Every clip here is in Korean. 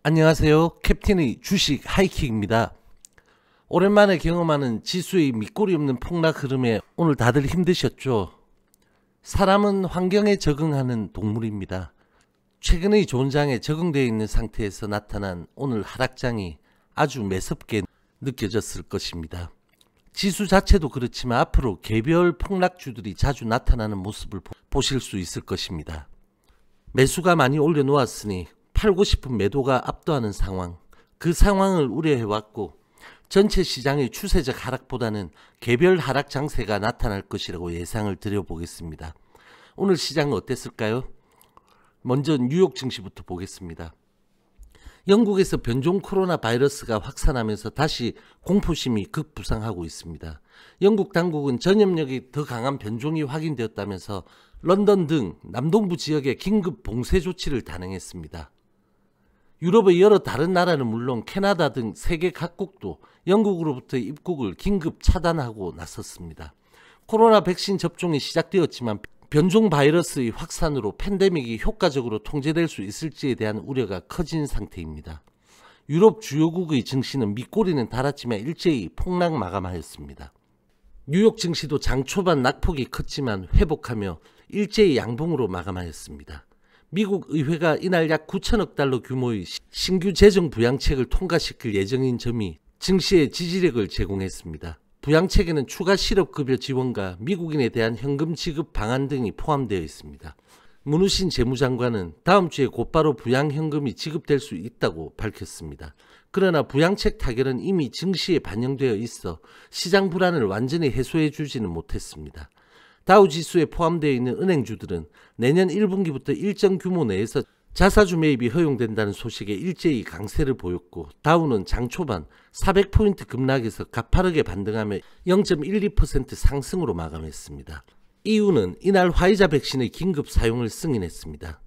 안녕하세요. 캡틴의 주식 하이킥입니다. 오랜만에 경험하는 지수의 밑꼬리 없는 폭락 흐름에 오늘 다들 힘드셨죠? 사람은 환경에 적응하는 동물입니다. 최근의 좋은 장에 적응되어 있는 상태에서 나타난 오늘 하락장이 아주 매섭게 느껴졌을 것입니다. 지수 자체도 그렇지만 앞으로 개별 폭락주들이 자주 나타나는 모습을 보실 수 있을 것입니다. 매수가 많이 올려놓았으니 팔고 싶은 매도가 압도하는 상황, 그 상황을 우려해왔고 전체 시장의 추세적 하락보다는 개별 하락 장세가 나타날 것이라고 예상을 드려보겠습니다. 오늘 시장은 어땠을까요? 먼저 뉴욕 증시부터 보겠습니다. 영국에서 변종 코로나 바이러스가 확산하면서 다시 공포심이 급부상하고 있습니다. 영국 당국은 전염력이 더 강한 변종이 확인되었다면서 런던 등 남동부 지역에 긴급 봉쇄 조치를 단행했습니다. 유럽의 여러 다른 나라는 물론 캐나다 등 세계 각국도 영국으로부터의 입국을 긴급 차단하고 나섰습니다. 코로나 백신 접종이 시작되었지만 변종 바이러스의 확산으로 팬데믹이 효과적으로 통제될 수 있을지에 대한 우려가 커진 상태입니다. 유럽 주요국의 증시는 밑꼬리는 달았지만 일제히 폭락 마감하였습니다. 뉴욕 증시도 장 초반 낙폭이 컸지만 회복하며 일제히 양봉으로 마감하였습니다. 미국 의회가 이날 약 9천억 달러 규모의 신규 재정 부양책을 통과시킬 예정인 점이 증시에 지지력을 제공했습니다. 부양책에는 추가 실업급여 지원과 미국인에 대한 현금 지급 방안 등이 포함되어 있습니다. 문우신 재무장관은 다음 주에 곧바로 부양현금이 지급될 수 있다고 밝혔습니다. 그러나 부양책 타결은 이미 증시에 반영되어 있어 시장 불안을 완전히 해소해 주지는 못했습니다. 다우지수에 포함되어 있는 은행주들은 내년 1분기부터 일정 규모 내에서 자사주 매입이 허용된다는 소식에 일제히 강세를 보였고 다우는 장 초반 400포인트 급락에서 가파르게 반등하며 0.12% 상승으로 마감했습니다. EU는 이날 화이자 백신의 긴급 사용을 승인했습니다.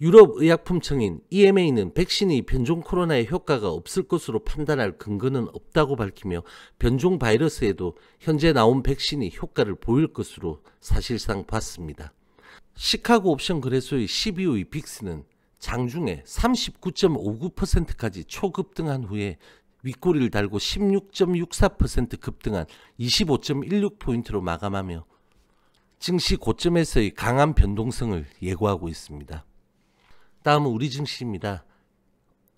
유럽의약품청인 EMA는 백신이 변종 코로나에 효과가 없을 것으로 판단할 근거는 없다고 밝히며 변종 바이러스에도 현재 나온 백신이 효과를 보일 것으로 사실상 봤습니다. 시카고 옵션 거래소의 12의 빅스는 장중에 39.59%까지 초급등한 후에 윗꼬리를 달고 16.64% 급등한 25.16포인트로 마감하며 증시 고점에서의 강한 변동성을 예고하고 있습니다. 다음은 우리 증시입니다.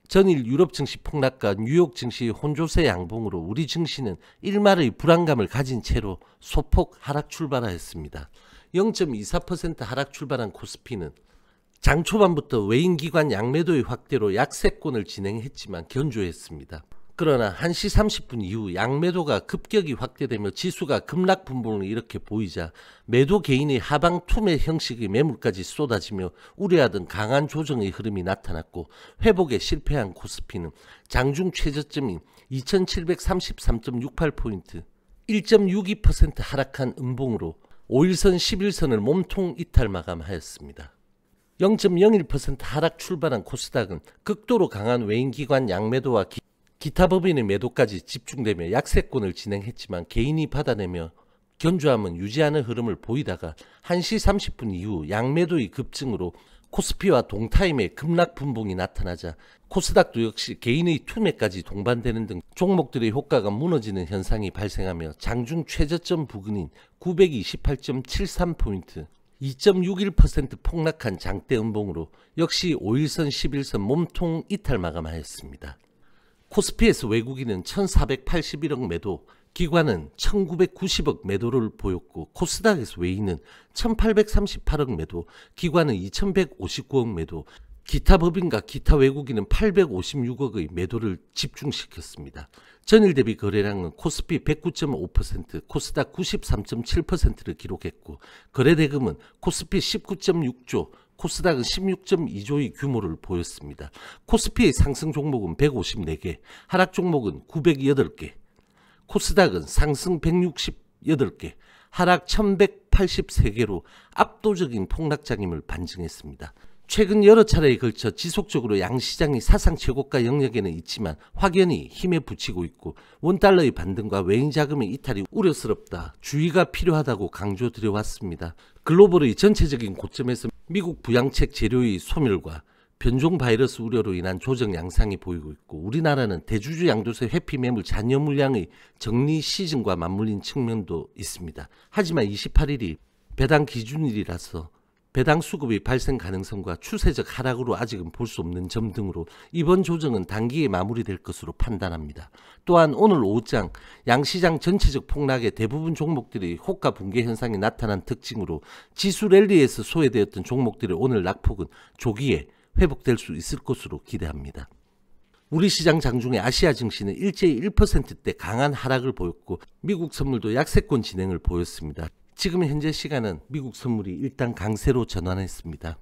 전일 유럽 증시 폭락과 뉴욕 증시 혼조세 양봉으로 우리 증시는 일말의 불안감을 가진 채로 소폭 하락 출발하였습니다. 0.24% 하락 출발한 코스피는 장 초반부터 외인기관 양매도의 확대로 약세권을 진행했지만 견조했습니다. 그러나 1시 30분 이후 양매도가 급격히 확대되며 지수가 급락 분봉을 이렇게 보이자 매도 개인의 하방 투매 형식의 매물까지 쏟아지며 우려하던 강한 조정의 흐름이 나타났고 회복에 실패한 코스피는 장중 최저점인 2733.68포인트 1.62% 하락한 음봉으로 5일선 11선을 몸통 이탈 마감하였습니다. 0.01% 하락 출발한 코스닥은 극도로 강한 외인기관 양매도와 기타 법인의 매도까지 집중되며 약세권을 진행했지만 개인이 받아내며 견조함은 유지하는 흐름을 보이다가 1시 30분 이후 양매도의 급증으로 코스피와 동타임의 급락 분봉이 나타나자 코스닥도 역시 개인의 투매까지 동반되는 등 종목들의 효과가 무너지는 현상이 발생하며 장중 최저점 부근인 928.73포인트 2.61% 폭락한 장대 음봉으로 역시 5일선 11선 몸통 이탈 마감하였습니다. 코스피에서 외국인은 1481억 매도, 기관은 1990억 매도를 보였고 코스닥에서 외인은 1838억 매도, 기관은 2159억 매도, 기타 법인과 기타 외국인은 856억의 매도를 집중시켰습니다. 전일 대비 거래량은 코스피 109.5%, 코스닥 93.7%를 기록했고 거래대금은 코스피 19.6조, 코스닥은 16.2조의 규모를 보였습니다. 코스피의 상승 종목은 154개, 하락 종목은 908개, 코스닥은 상승 168개, 하락 1183개로 압도적인 폭락장임을 반증했습니다. 최근 여러 차례에 걸쳐 지속적으로 양시장이 사상 최고가 영역에는 있지만 확연히 힘에 부치고 있고 원달러의 반등과 외인 자금의 이탈이 우려스럽다, 주의가 필요하다고 강조드려왔습니다. 글로벌의 전체적인 고점에서 미국 부양책 재료의 소멸과 변종 바이러스 우려로 인한 조정 양상이 보이고 있고, 우리나라는 대주주 양도세 회피 매물 잔여 물량의 정리 시즌과 맞물린 측면도 있습니다. 하지만 28일이 배당 기준일이라서 배당 수급의 발생 가능성과 추세적 하락으로 아직은 볼 수 없는 점 등으로 이번 조정은 단기에 마무리될 것으로 판단합니다. 또한 오늘 오후장 양시장 전체적 폭락에 대부분 종목들이 호가 붕괴 현상이 나타난 특징으로 지수 랠리에서 소외되었던 종목들의 오늘 낙폭은 조기에 회복될 수 있을 것으로 기대합니다. 우리 시장 장중에 아시아 증시는 일제히 1%대 강한 하락을 보였고, 미국 선물도 약세권 진행을 보였습니다. 지금 현재 시간은 미국 선물이 일단 강세로 전환했습니다.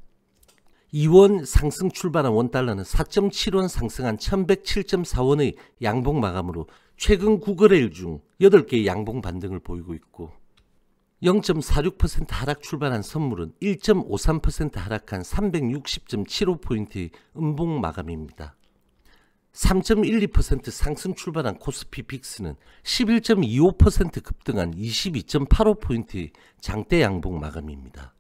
2원 상승 출발한 원달러는 4.7원 상승한 1107.4원의 양봉 마감으로 최근 9거래일 중 8개의 양봉 반등을 보이고 있고, 0.46% 하락 출발한 선물은 1.53% 하락한 360.75포인트의 음봉 마감입니다. 3.12% 상승 출발한 코스피 빅스는 11.25% 급등한 22.85포인트의 장대 양봉 마감입니다.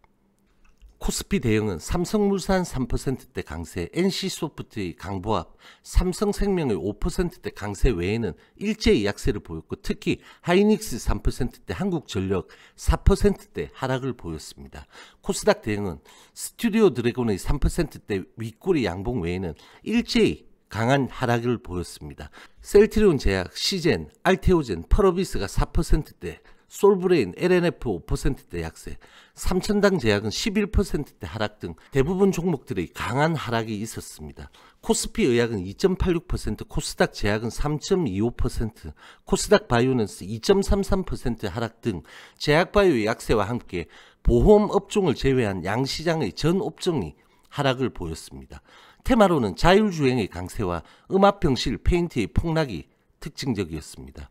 코스피 대형은 삼성물산 3%대 강세, NC소프트의 강보합, 삼성생명의 5%대 강세 외에는 일제히 약세를 보였고, 특히 하이닉스 3%대, 한국전력 4%대 하락을 보였습니다. 코스닥 대형은 스튜디오 드래곤의 3%대 윗꼬리 양봉 외에는 일제히 강한 하락을 보였습니다. 셀트리온 제약, 시젠, 알테오젠, 펄어비스가 4%대, 솔브레인, LNF 5%대 약세, 삼천당 제약은 11%대 하락 등 대부분 종목들의 강한 하락이 있었습니다. 코스피 의약은 2.86%, 코스닥 제약은 3.25%, 코스닥 바이오는 2.33% 하락 등 제약바이오의 약세와 함께 보험 업종을 제외한 양시장의 전 업종이 하락을 보였습니다. 테마로는 자율주행의 강세와 음압병실 페인트의 폭락이 특징적이었습니다.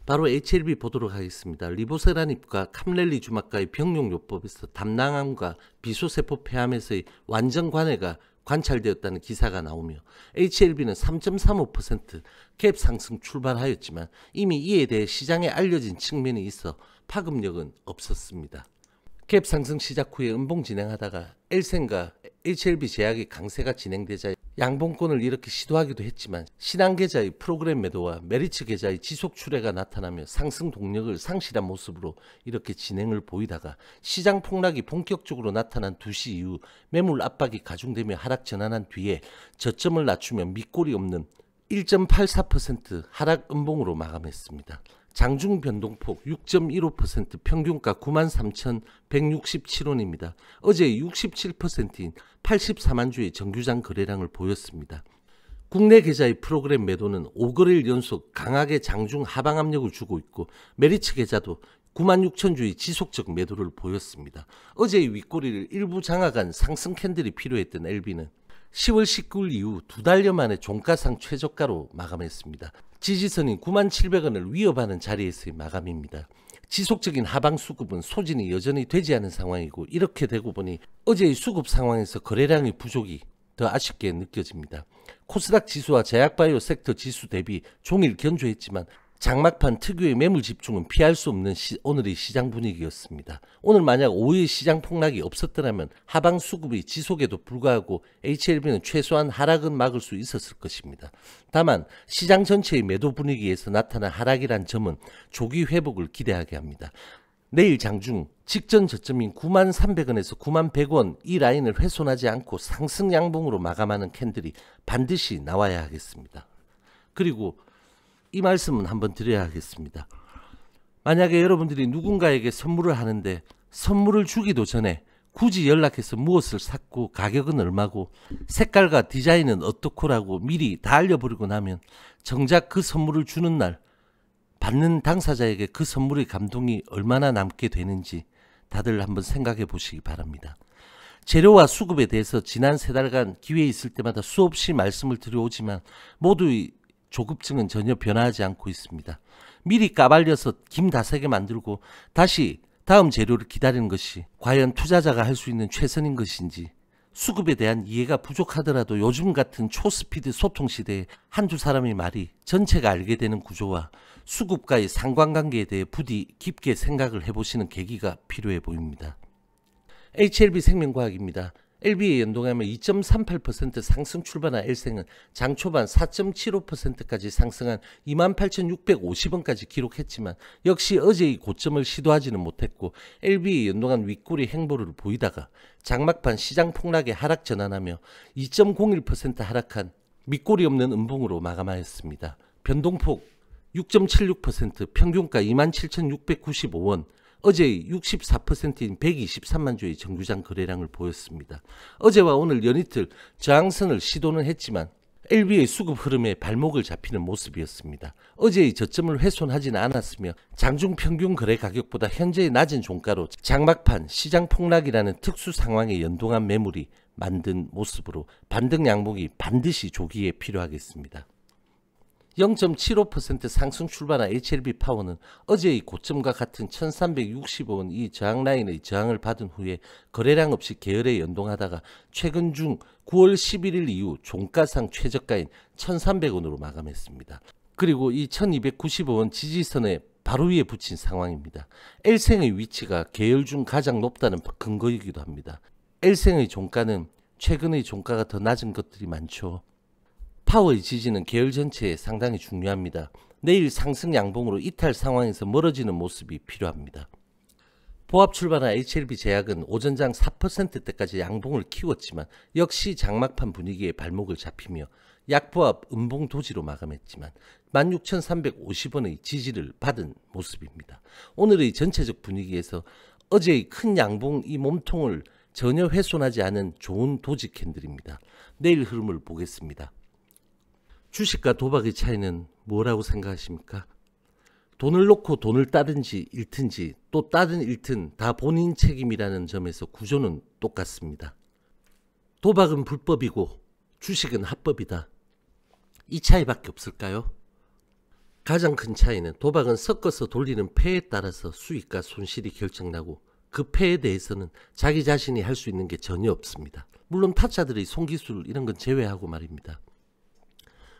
바로 HLB 보도록 하겠습니다. 리보세라닙과 캄렐리 주막과의 병용요법에서 담낭암과 비소세포 폐암에서의 완전 관해가 관찰되었다는 기사가 나오며, HLB는 3.35% 갭 상승 출발하였지만 이미 이에 대해 시장에 알려진 측면이 있어 파급력은 없었습니다. 갭 상승 시작 후에 음봉 진행하다가 엘센과 HLB 제약의 강세가 진행되자 양봉권을 이렇게 시도하기도 했지만, 신한 계좌의 프로그램 매도와 메리츠 계좌의 지속 출회가 나타나며 상승 동력을 상실한 모습으로 이렇게 진행을 보이다가 시장 폭락이 본격적으로 나타난 2시 이후 매물 압박이 가중되며 하락 전환한 뒤에 저점을 낮추며 밑골이 없는 1.84% 하락 음봉으로 마감했습니다. 장중 변동폭 6.15%, 평균가 93,167원입니다. 어제 67%인 84만 주의 정규장 거래량을 보였습니다. 국내 계좌의 프로그램 매도는 5거래일 연속 강하게 장중 하방 압력을 주고 있고, 메리츠 계좌도 96,000주의 지속적 매도를 보였습니다. 어제의 윗꼬리를 일부 장악한 상승 캔들이 필요했던 LB는 10월 19일 이후 2달여 만에 종가상 최저가로 마감했습니다. 지지선인 97,000원을 위협하는 자리에서의 마감입니다. 지속적인 하방 수급은 소진이 여전히 되지 않은 상황이고, 이렇게 되고 보니 어제의 수급 상황에서 거래량의 부족이 더 아쉽게 느껴집니다. 코스닥 지수와 제약바이오 섹터 지수 대비 종일 견조했지만 장막판 특유의 매물 집중은 피할 수 없는 오늘의 시장 분위기였습니다. 오늘 만약 오후의 시장 폭락이 없었더라면 하방 수급의 지속에도 불구하고 HLB는 최소한 하락은 막을 수 있었을 것입니다. 다만 시장 전체의 매도 분위기에서 나타난 하락이란 점은 조기 회복을 기대하게 합니다. 내일 장중 직전 저점인 93,000원에서 91,100원 이 라인을 훼손하지 않고 상승 양봉으로 마감하는 캔들이 반드시 나와야 하겠습니다. 그리고 이 말씀은 한번 드려야 하겠습니다. 만약에 여러분들이 누군가에게 선물을 하는데 선물을 주기도 전에 굳이 연락해서 무엇을 샀고 가격은 얼마고 색깔과 디자인은 어떻고라고 미리 다 알려버리고 나면 정작 그 선물을 주는 날 받는 당사자에게 그 선물의 감동이 얼마나 남게 되는지 다들 한번 생각해 보시기 바랍니다. 재료와 수급에 대해서 지난 3달간 기회 있을 때마다 수없이 말씀을 드려오지만 모두의 조급증은 전혀 변화하지 않고 있습니다. 미리 까발려서 김 다세게 만들고 다시 다음 재료를 기다리는 것이 과연 투자자가 할 수 있는 최선인 것인지, 수급에 대한 이해가 부족하더라도 요즘 같은 초스피드 소통 시대에 한두 사람의 말이 전체가 알게 되는 구조와 수급과의 상관관계에 대해 부디 깊게 생각을 해보시는 계기가 필요해 보입니다. HLB 생명과학입니다. LB에 연동하면 2.38% 상승 출발한 L생은 장 초반 4.75%까지 상승한 28,650원까지 기록했지만 역시 어제의 고점을 시도하지는 못했고 LB에 연동한 윗꼬리 행보를 보이다가 장막판 시장 폭락에 하락 전환하며 2.01% 하락한 밑꼬리 없는 음봉으로 마감하였습니다. 변동폭 6.76%, 평균가 27,695원, 어제의 64%인 123만 주의 정규장 거래량을 보였습니다. 어제와 오늘 연이틀 저항선을 시도는 했지만 LB의 수급 흐름에 발목을 잡히는 모습이었습니다. 어제의 저점을 훼손하지는 않았으며 장중 평균 거래 가격보다 현재의 낮은 종가로 장막판 시장 폭락이라는 특수 상황에 연동한 매물이 만든 모습으로 반등 양봉이 반드시 조기에 필요하겠습니다. 0.75% 상승 출발한 HLB 파워는 어제의 고점과 같은 1365원 이 저항 라인의 저항을 받은 후에 거래량 없이 계열에 연동하다가 최근 중 9월 11일 이후 종가상 최저가인 1300원으로 마감했습니다. 그리고 이 1295원 지지선에 바로 위에 붙인 상황입니다. L생의 위치가 계열 중 가장 높다는 근거이기도 합니다. L생의 종가는 최근의 종가가 더 낮은 것들이 많죠. 파워의 지지는 계열 전체에 상당히 중요합니다. 내일 상승 양봉으로 이탈 상황에서 멀어지는 모습이 필요합니다. 보합 출발한 HLB 제약은 오전장 4%대까지 양봉을 키웠지만 역시 장막판 분위기에 발목을 잡히며 약보합 음봉 도지로 마감했지만 16,350원의 지지를 받은 모습입니다. 오늘의 전체적 분위기에서 어제의 큰 양봉 이 몸통을 전혀 훼손하지 않은 좋은 도지 캔들입니다. 내일 흐름을 보겠습니다. 주식과 도박의 차이는 뭐라고 생각하십니까? 돈을 놓고 돈을 따든지 잃든지 또 따든 잃든 다 본인 책임이라는 점에서 구조는 똑같습니다. 도박은 불법이고 주식은 합법이다. 이 차이밖에 없을까요? 가장 큰 차이는 도박은 섞어서 돌리는 패에 따라서 수익과 손실이 결정나고 그 패에 대해서는 자기 자신이 할 수 있는 게 전혀 없습니다. 물론 타짜들의 손기술 이런 건 제외하고 말입니다.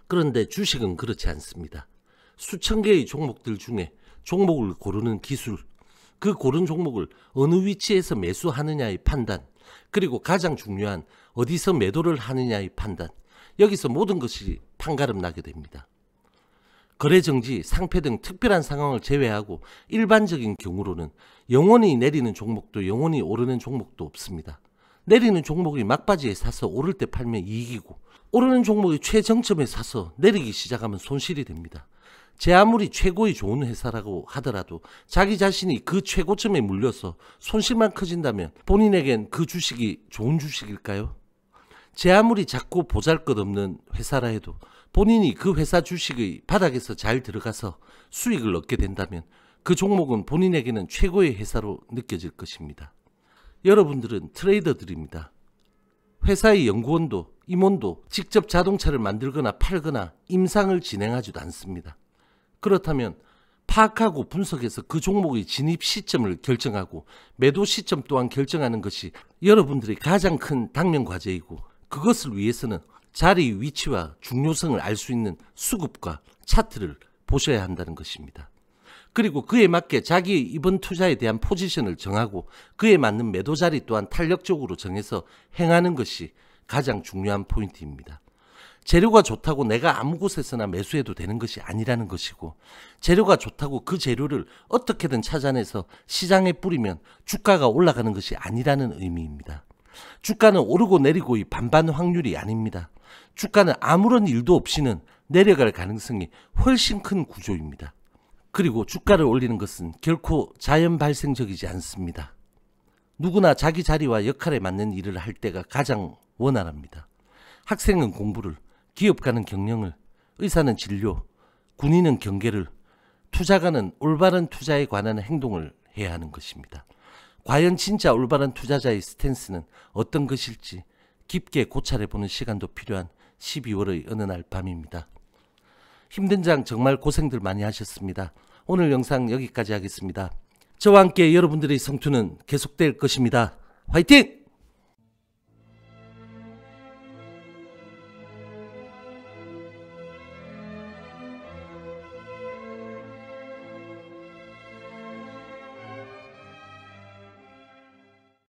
그런데 주식은 그렇지 않습니다. 수천 개의 종목들 중에 종목을 고르는 기술, 그 고른 종목을 어느 위치에서 매수하느냐의 판단, 그리고 가장 중요한 어디서 매도를 하느냐의 판단, 여기서 모든 것이 판가름 나게 됩니다. 거래정지, 상패 등 특별한 상황을 제외하고 일반적인 경우로는 영원히 내리는 종목도 영원히 오르는 종목도 없습니다. 내리는 종목이 막바지에 사서 오를 때 팔면 이익이고 오르는 종목이 최정점에 사서 내리기 시작하면 손실이 됩니다. 제 아무리 최고의 좋은 회사라고 하더라도 자기 자신이 그 최고점에 물려서 손실만 커진다면 본인에겐 그 주식이 좋은 주식일까요? 제 아무리 작고 보잘것없는 회사라 해도 본인이 그 회사 주식의 바닥에서 잘 들어가서 수익을 얻게 된다면 그 종목은 본인에게는 최고의 회사로 느껴질 것입니다. 여러분들은 트레이더들입니다. 회사의 연구원도 임원도 직접 자동차를 만들거나 팔거나 임상을 진행하지도 않습니다. 그렇다면 파악하고 분석해서 그 종목의 진입 시점을 결정하고 매도 시점 또한 결정하는 것이 여러분들의 가장 큰 당면 과제이고 그것을 위해서는 자리 위치와 중요성을 알 수 있는 수급과 차트를 보셔야 한다는 것입니다. 그리고 그에 맞게 자기의 이번 투자에 대한 포지션을 정하고 그에 맞는 매도 자리 또한 탄력적으로 정해서 행하는 것이 가장 중요한 포인트입니다. 재료가 좋다고 내가 아무 곳에서나 매수해도 되는 것이 아니라는 것이고 재료가 좋다고 그 재료를 어떻게든 찾아내서 시장에 뿌리면 주가가 올라가는 것이 아니라는 의미입니다. 주가는 오르고 내리고의 반반 확률이 아닙니다. 주가는 아무런 일도 없이는 내려갈 가능성이 훨씬 큰 구조입니다. 그리고 주가를 올리는 것은 결코 자연 발생적이지 않습니다. 누구나 자기 자리와 역할에 맞는 일을 할 때가 가장 원활합니다. 학생은 공부를, 기업가는 경영을, 의사는 진료, 군인은 경계를, 투자가는 올바른 투자에 관한 행동을 해야 하는 것입니다. 과연 진짜 올바른 투자자의 스탠스는 어떤 것일지 깊게 고찰해보는 시간도 필요한 12월의 어느 날 밤입니다. 힘든 장 정말 고생들 많이 하셨습니다. 오늘 영상 여기까지 하겠습니다. 저와 함께 여러분들의 성투는 계속될 것입니다. 화이팅!